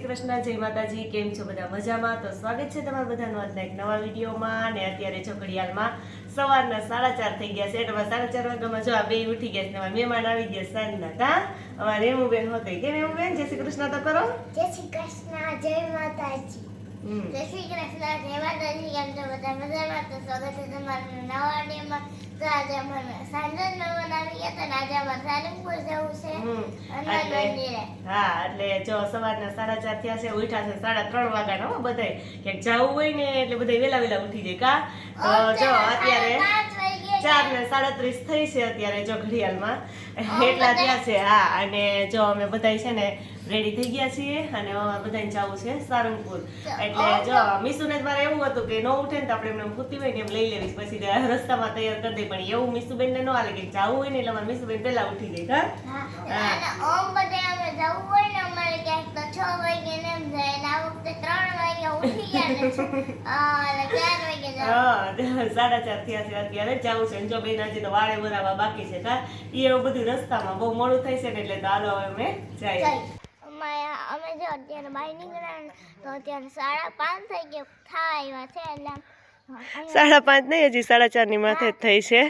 કૃષ્ણ, જય માતાજી। કેમ છો બધા? મજામાં? તો સ્વાગત છે તમારા બધાનું આજના એક નવા વિડીયોમાં। અને અત્યારે ચોકડીયાલમાં સવારના 4:30 થઈ ગયા છે। એટલે 4:30 વાગ્યામાં જો આ બે ઉઠી ગયા છે, અમારા મહેમાન આવી ગયા સાંજના। કા અમારા રેમુબેન હોતે કે રેમુબેન જય શ્રી કૃષ્ણ તો કરો। જય શ્રી કૃષ્ણ, જય માતાજી। જય શ્રી કૃષ્ણ, જય માતાજી। કેમ છો બધા? મજામાં? તો સ્વાગત છે તમારું નવા વિડીયોમાં। તો આજે અમારે સાંજના મહેમાન આવી ગયા હતા ને આજે અમારે સારંગપુર જવું છે હનુમાન મંદિરે। હા, એટલે જો સવારના 4:30 થયા છે, ઉઠ્યા છે 3:30 વાગ્યાના હો બધાય। ક્યાંક જવું હોય ને એટલે બધા વેલા વેલા ઉઠી જાય કા। તો જો અત્યારે 4:37 થઈ છે અત્યારે જો ઘડિયાળમાં એટલા થયા છે। હા, અને જો અમે બધાય છે ને રેડી થઈ ગયા છીએ અને બધાને જવું છે સારંગપુર। એટલે જો મીસુને મારે એવું હતું કે ન ઉઠે ને તો આપણે એમને પૂતી હોય ને એમ લઈ લેવી, પછી રસ્તામાં તૈયાર કરી દે, પણ એવું મીસુબેનને ન હાલે કે જવું હોય ને એટલે અમારે મીસુબેન પહેલા ઉઠી જાય કા। અને ઓમ બધે અમે જવું હોય ને અમારે ક્યાંક તો 6 વાગે ને એમ જાય ને આ વખતે 3 વાગે ઉઠી ગયા ને 4 વાગે હા 4:30 થયા છે અત્યારે જવું છે। જો બેન હજી તો વાળે વરાવા બાકી છે કા, એવું બધું રસ્તામાં બહુ મોડું થાય છે ને એટલે તો હાલો અમે જઈએ। અમે જો અત્યારે બહાર નીકળ્યા ને તો અત્યારે 5:30 થઈ ગયા થાય છે એટલે 5:30 નહીં, હજી 4:30 ની માથે જ થઈ છે।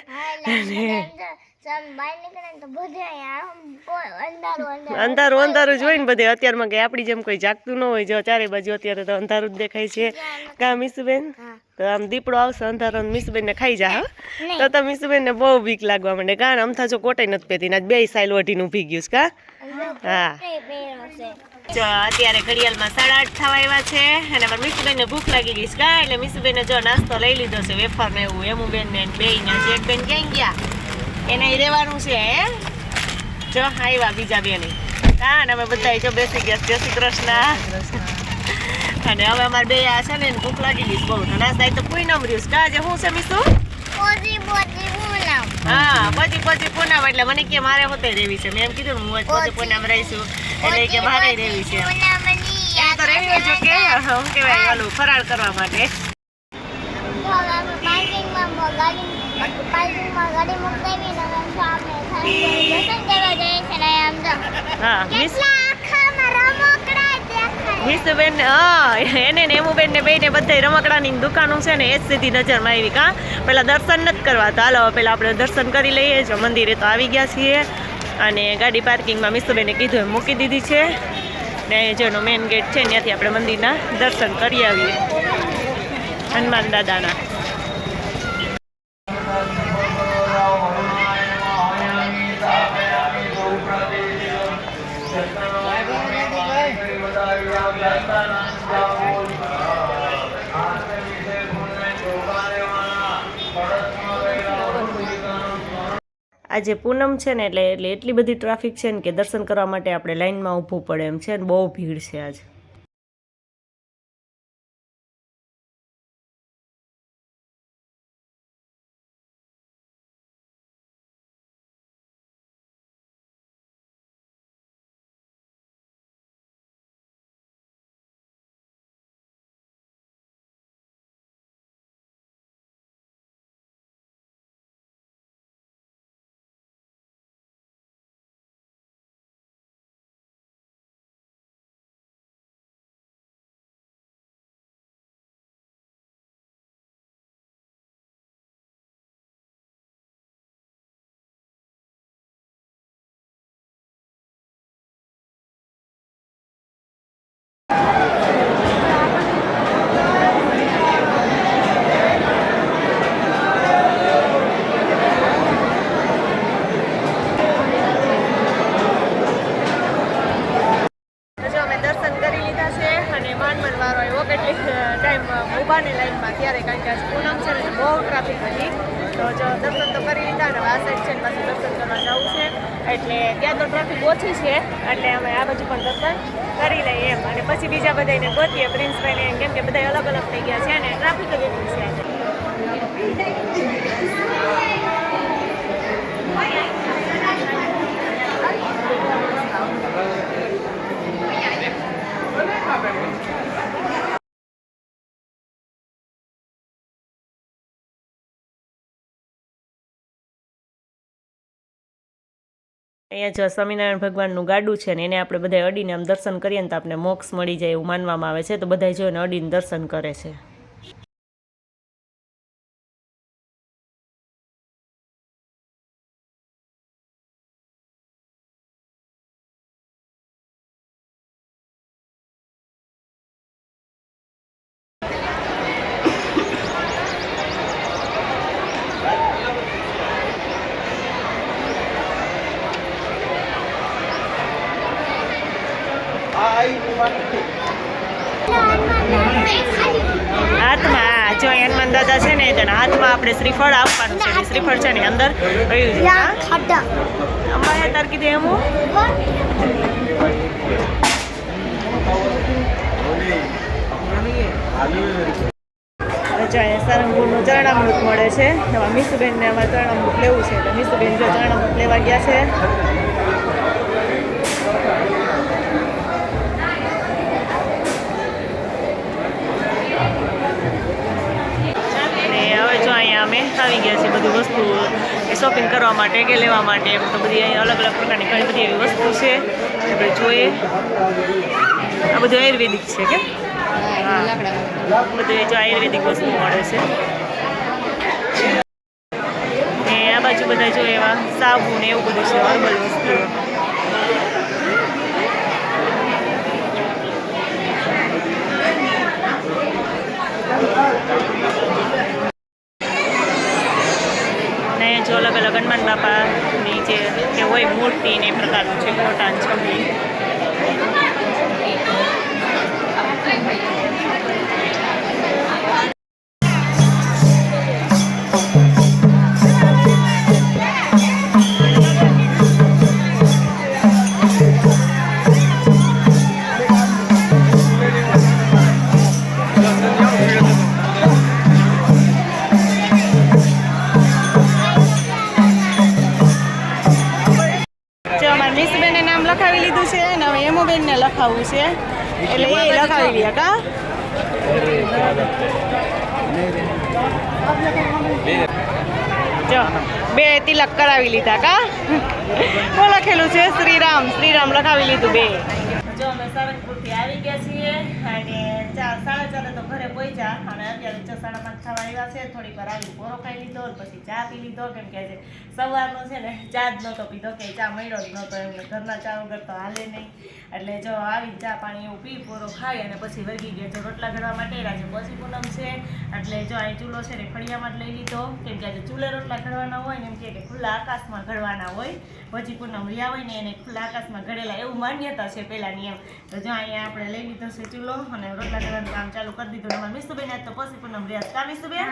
અંધારું અંધારું જ હોય ને બધે અત્યારમાં કઈ આપડી જેમ કોઈ જાગતું ન હોય। જો ચારે બાજુ અત્યારે તો અંધારું જ દેખાય છે કા મીસુબેન? તો આમ દીપડો આવશે અંધારો ને ને ખાઈ જા તો મીસુબેન ને બહુ બીક લાગવા માંડે કા। અમથા જો કોટે નથી પહેતી ને બે સાઈલ વટીને ઊભી ગયું કા। હા, જો અત્યારે ઘડિયાળમાં 8:30 થવા આવ્યા છે અને અમારા મીસુબેન ને ભૂખ લાગી ગઈ છે કા। એટલે મીસુબેન જો નાસ્તો લઈ લીધો છે, વેફર ને એવું। એમુબેન ને બે ના છે, એક બેન ક્યાં ગયા એને રહેવાનું છે હે। જો આવ્યા બીજા બેન હા, અને અમે બધા જો બેસી ગયા। જય શ્રી કૃષ્ણ। અને હવે અમારે બે આ છે ને ભૂખ લાગી ગઈ બહુ, નાસ્તા તો કોઈ ન રહ્યું કા। આજે શું છે મીસુ? હા, પછી પૂનમ એટલે મને કે મારે હોતે રેવી છે। મેં એમ કીધું હું પછી પૂનમ રહીશું એટલે કે મારે રેવી છે એ તો રેવી જો કે શું કહેવાય ઓલું ફરાળ કરવા માટે। હા મીસુબેન એને ને એમુબેન ને બેને બધા રમકડાની દુકાનો છે ને એ જ સીધી નજરમાં આવી કા। પેલા દર્શન નથી કરવા તો હાલો પેલા આપણે દર્શન કરી લઈએ। જો મંદિરે તો આવી ગયા છીએ અને ગાડી પાર્કિંગમાં મીસુબેને કીધું એમ મૂકી દીધી છે ને જેનો મેઇન ગેટ છે ત્યાંથી આપણે મંદિરના દર્શન કરી આવીએ હનુમાન દાદાના। આજે પૂનમ છે ને એટલે એટલી બધી ટ્રાફિક છે ને કે દર્શન કરવા માટે આપણે લાઈનમાં ઊભું પડે એમ છે ને, બહુ ભીડ છે આજ। ઊભાને લાઈનમાં ત્યારે કારણ કે આજ પૂનમ છે ને બહુ ટ્રાફિક હતી। તો જો દર્શન તો કરી લીધા ને આ સાઈડ છે ને પાછું દર્શન કરવા જવું છે એટલે ત્યાં તો ટ્રાફિક ઓછી છે એટલે અમે આ બાજુ પણ દર્શન કરી લઈએ એમ। અને પછી બીજા બધાને ગોતીએ પ્રિન્સભાઈને કેમ કે બધા અલગ અલગ થઈ ગયા છે ને ટ્રાફિક જ એટલું છે આજે। અહીંયા જો સ્વામિનારાયણ ભગવાનનું ગાડું છે ને એને આપણે બધા અડીને આમ દર્શન કરીએ ને તો આપણે મોક્ષ મળી જાય એવું માનવામાં આવે છે, તો બધા જોઈને અડીને દર્શન કરે છે. હાથમાં જો હનુમાન દાદા છે ને તેના હાથમાં આપણે શ્રીફળ આપવાનું છે. શ્રીફળ છે ને અંદર રહ્યું છે. અમારે તાર કીધું એમ જો અહીંયા સારંગપુરનું ચરણામૃત મળે છે. એમાં મીસુબેનને અમારે ચરણામૃત લેવું છે તો મીસુબેન જો ચરણામૃત લેવા ગયા છે. અમે આવી ગયા છીએ બધી વસ્તુ શોપિંગ કરવા માટે કે લેવા માટે, એમ તો બધી અહીંયા અલગ અલગ પ્રકારની ઘણી બધી એવી વસ્તુ છે આપણે જોઈએ. આ બધું આયુર્વેદિક છે કે હા, બધું જો આયુર્વેદિક વસ્તુ મળે છે. ને આ બાજુ બધા જો એવા સાબુ ને એવું બધું છે, હર્બલ વસ્તુ. જો અલગ અલગ હનુમાન બાપાની જે હોય મૂર્તિ ને એ પ્રકારનું છે, મોટા છબી. મીસબેને નામ લખાવી લીધું છે ને હવે એમોબેનને લખાવવું છે એટલે એ લખાવી લે કા. જો 2 તિલક કરાવી લીધા કા. શું લખેલું છે? શ્રીરામ. શ્રીરામ લખાવી લીધું 2. જો અમે સારંગપુરથી આવી ગયા છીએ અને 4:30 તો ઘરે પહોંચ્યા અને અત્યારે 6:30 થવા આવ્યા છે. થોડીક વાર આવી પોરો ખાઈ લીધો પછી ચા પી લીધો, કેમ કે આજે સવારનો છે ને ચા જ નહોતો પીધો, કે ચા મળ્યો જ નહોતો એમને, ઘરના ચા વગર તો હાલે નહીં. એટલે જો આવી ચા પાણી એવું પી પોરો ખાઈ અને પછી વળગી ગયા. જો રોટલા ઘડવા માટે આજે પછી પૂનમ છે એટલે જો અહીં ચૂલો છે ને ફળિયામાં જ લઈ લીધો, કેમ કે આજે ચૂલે રોટલા ઘડવાના હોય ને એમ કે ખુલ્લા આકાશમાં ઘડવાના હોય. પછી પૂનમ રહ્યા હોય ને એને ખુલ્લા આકાશમાં ઘડેલા એવું માન્યતા છે પહેલાંની એમ. તો જો અહીંયા આપણે લઈ લીધો છે ચૂલો અને રોટલા ઘડવાનું કામ ચાલુ કરી દીધું. અમારે મીસુબેન આજ તો પછી પૂનમ રહ્યા કા મીસુબેન?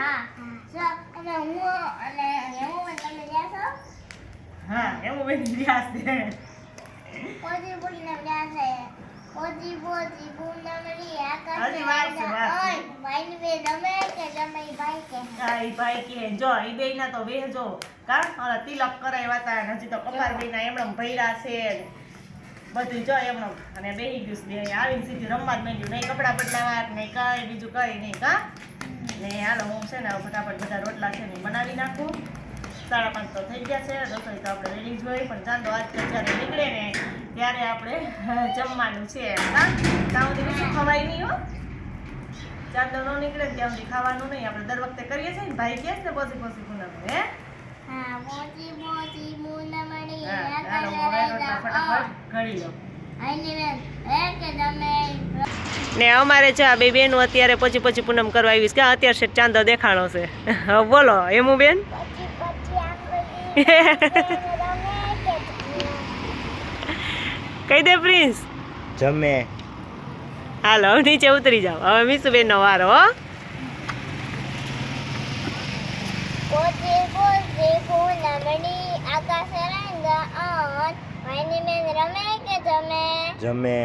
હા એવું બેન રહ્યા છે. જો એ બે ના તો વેહજો કા તિલક કરાવ્યા હતા, હજી તો કપાર બે ના એમણે ભર્યા છે બધું જો એમણે, અને બેહી ગયું બે આવીને સીધી રમવા જ માંડ્યું. નહીં કપડા બદલાવા નહીં કઈ બીજું કઈ નહીં કા. ને હાલો હું છે ને ફટાફટ બધા રોટલા છે ને બનાવી નાખું. 5:30 તો થઈ ગયા છે. રસોઈ તો આપણે રેડી જ હોય, પણ ચાંદો આજ જ્યારે નીકળે ને ત્યારે આપણે જમવાનું છે હા. ત્યાં સુધી બીજું ખવાય નહીં હો. ચાંદો ન નીકળે ત્યાં સુધી ખાવાનું નહીં. આપણે દર વખતે કરીએ છીએ ને ભાઈ કે છે પછી પૂનમ હે. ફટાફટ ઘડી લો. ને અમારે જો આ બે બેનું અત્યારે પછી પૂનમ કરવા આવીશ કે અત્યારે છે ચાંદો દેખાણો છે. હવે બોલો એમું બેન. કહી દે પ્રિન્સ. જમે. હાલો નીચે ઉતરી જાઓ. હવે મીસુબેન નો વારો હો. જમે.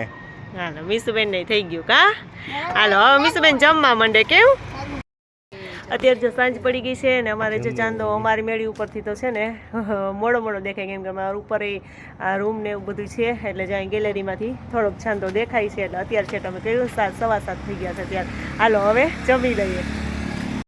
હાલો મીસુબેન ને થઈ ગયું કા. હાલો હવે મીસુબેન જમવા માંડે. કેવું અત્યારે જો સાંજ પડી ગઈ છે ને અમારે જો ચાંદો અમારી મેળી ઉપરથી તો છે ને મોડો દેખાય, કેમ કે અમારા ઉપર આ રૂમ ને એવું બધું છે એટલે જ્યાં ગેલેરીમાંથી થોડોક ચાંદો દેખાય છે. એટલે અત્યારે છે તમે કહ્યું 7:15 થઈ ગયા છે ત્યારે. હાલો હવે જમી લઈએ.